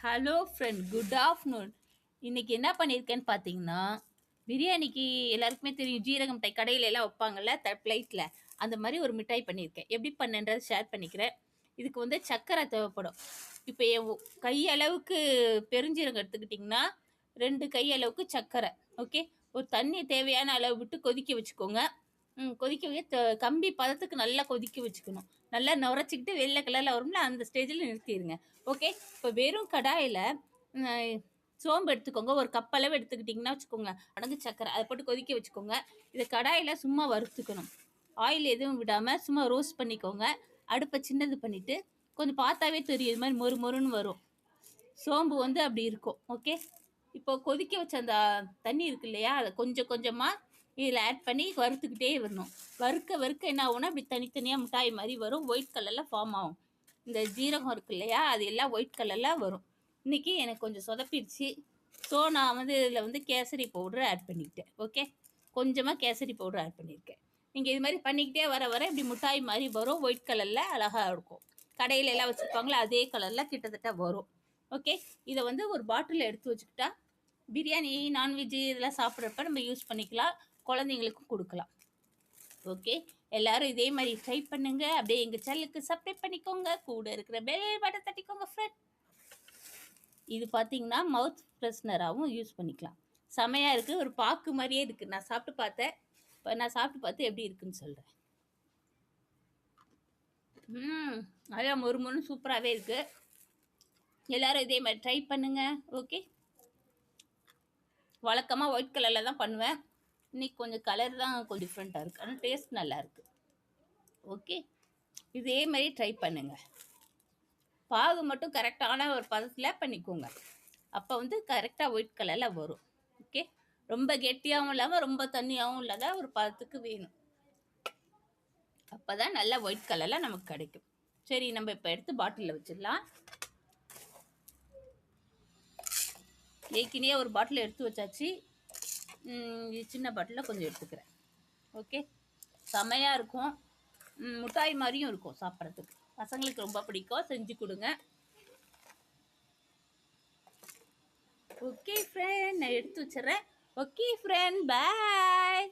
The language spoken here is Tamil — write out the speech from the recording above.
Hello friend, good afternoon. இன்னைக்கு என்ன பண்ணியிருக்கேன்னு பார்த்தீங்கன்னா, பிரியாணிக்கு எல்லாருக்குமே தெரியும், ஜீரக மிட்டாய் கடையில எல்லாம் வைப்பாங்கல்ல பிளேட்டில். அந்த மாதிரி ஒரு மிட்டாய் பண்ணியிருக்கேன். எப்படி பண்ணேன்றதை ஷேர் பண்ணிக்கிறேன். இதுக்கு வந்து சர்க்கரை தேவைப்படும். இப்போ என் கையளவுக்கு பெருஞ்சீரகம் எடுத்துக்கிட்டிங்கன்னா 2 கையளவுக்கு சர்க்கரை. ஓகே, ஒரு தண்ணி தேவையான அளவு விட்டு கொதிக்க வச்சுக்கோங்க. கொதிக்க கம்பி பதத்துக்கு நல்லா கொதிக்க வச்சுக்கணும். நல்லா நுரைச்சிக்கிட்டு வெள்ளை கலரில் வரும்ல, அந்த ஸ்டேஜில் நிறுத்திடுங்க. ஓகே, இப்போ வெறும் கடாயில் சோம்பு எடுத்துக்கோங்க. ஒரு கப் அளவு எடுத்துக்கிட்டிங்கன்னா வச்சுக்கோங்க, அடங்கு சக்கரை அதை போட்டு கொதிக்க வச்சுக்கோங்க. இதை கடாயில் சும்மா வறுத்துக்கணும். ஆயில் எதுவும் விடாமல் சும்மா ரோஸ்ட் பண்ணிக்கோங்க. அடுப்பை சின்னது பண்ணிவிட்டு கொஞ்சம் பார்த்தாவே தெரியும், இது மாதிரி மொறு மொறுன்னு வரும். சோம்பு வந்து அப்படி இருக்கும். ஓகே, இப்போ கொதிக்க வச்ச அந்த தண்ணி இருக்கு இல்லையா, அதை கொஞ்சம் கொஞ்சமாக இதில் ஆட் பண்ணி வறுத்துக்கிட்டே வரணும். வறுக்க என்ன ஆகும்னா இப்படி தனித்தனியாக மிட்டாய் மாதிரி வரும். ஒயிட் கலரில் ஃபார்ம் ஆகும். இந்த ஜீரகம் இருக்கு இல்லையா, அது எல்லாம் ஒயிட் கலரில் வரும். இன்றைக்கி எனக்கு கொஞ்சம் சொதப்பிடுச்சு. ஸோ நான் வந்து இதில் வந்து கேசரி பவுட்ரு ஆட் பண்ணிக்கிட்டேன். ஓகே, கொஞ்சமாக கேசரி பவுட்ரு ஆட் பண்ணியிருக்கேன். நீங்கள் இது மாதிரி பண்ணிக்கிட்டே வர இப்படி மிட்டாய் மாதிரி வரும். ஒயிட் கலரில் அழகாக இருக்கும். கடையில் எல்லாம் வச்சுருப்பாங்களே அதே கலரில் கிட்டத்தட்ட வரும். ஓகே, இதை வந்து ஒரு பாட்டிலில் எடுத்து வச்சுக்கிட்டா பிரியாணி, நான்வெஜ்ஜு இதெல்லாம் சாப்பிட்றப்ப நம்ம யூஸ் பண்ணிக்கலாம். குழந்தைங்களுக்கும் கொடுக்கலாம். ஓகே, எல்லோரும் இதே மாதிரி ட்ரை பண்ணுங்கள். அப்படியே எங்கள் சேனலுக்கு சப்ஸ்கிரைப் பண்ணிக்கோங்க. கூட இருக்கிற பெல் பட்டன் தட்டிக்கோங்க ஃப்ரெண்ட். இது பார்த்தீங்கன்னா மவுத் ஃப்ரெஷ்னராகவும் யூஸ் பண்ணிக்கலாம். செமையாக இருக்குது. ஒரு பாக்கு மாதிரியே இருக்குது. நான் சாப்பிட்டு பார்த்தேன். இப்போ நான் சாப்பிட்டு பார்த்து எப்படி இருக்குன்னு சொல்கிறேன். நல்லா மொறுமொறுன்னு சூப்பராகவே இருக்குது. எல்லோரும் இதே மாதிரி ட்ரை பண்ணுங்கள். ஓகே, வழக்கமாக ஒயிட் கலரில் தான் பண்ணுவேன். இன்றைக்கி கொஞ்சம் கலர் தான் கொஞ்சம் டிஃப்ரெண்ட்டாக இருக்குது. ஆனால் டேஸ்ட் நல்லாயிருக்கு. ஓகே, இதே மாதிரி ட்ரை பண்ணுங்கள். பாகு மட்டும் கரெக்டான ஒரு பதத்தில் பண்ணிக்கோங்க. அப்போ வந்து கரெக்டாக ஒயிட் கலரில் வரும். ஓகே, ரொம்ப கெட்டியாகவும் இல்லாமல் ரொம்ப தண்ணியாகவும் இல்லாத ஒரு பதத்துக்கு வேணும். அப்போ தான் நல்லா ஒயிட் கலரில் நமக்கு கிடைக்கும். சரி, நம்ம இப்போ எடுத்து பாட்டிலில் வச்சிடலாம். ஏற்கனவே ஒரு பாட்டில் எடுத்து வச்சாச்சு. சின்ன பாட்டிலில் கொஞ்சம் எடுத்துக்கிறேன். ஓகே, செமையாக இருக்கும். மிட்டாய் மாதிரியும் இருக்கும் சாப்பிட்றதுக்கு. பசங்களுக்கு ரொம்ப பிடிக்கும். செஞ்சு கொடுங்க. ஓகே ஃப்ரெண்ட், நான் எடுத்து வச்சிடுறேன். ஓகே ஃப்ரெண்ட், பாய்.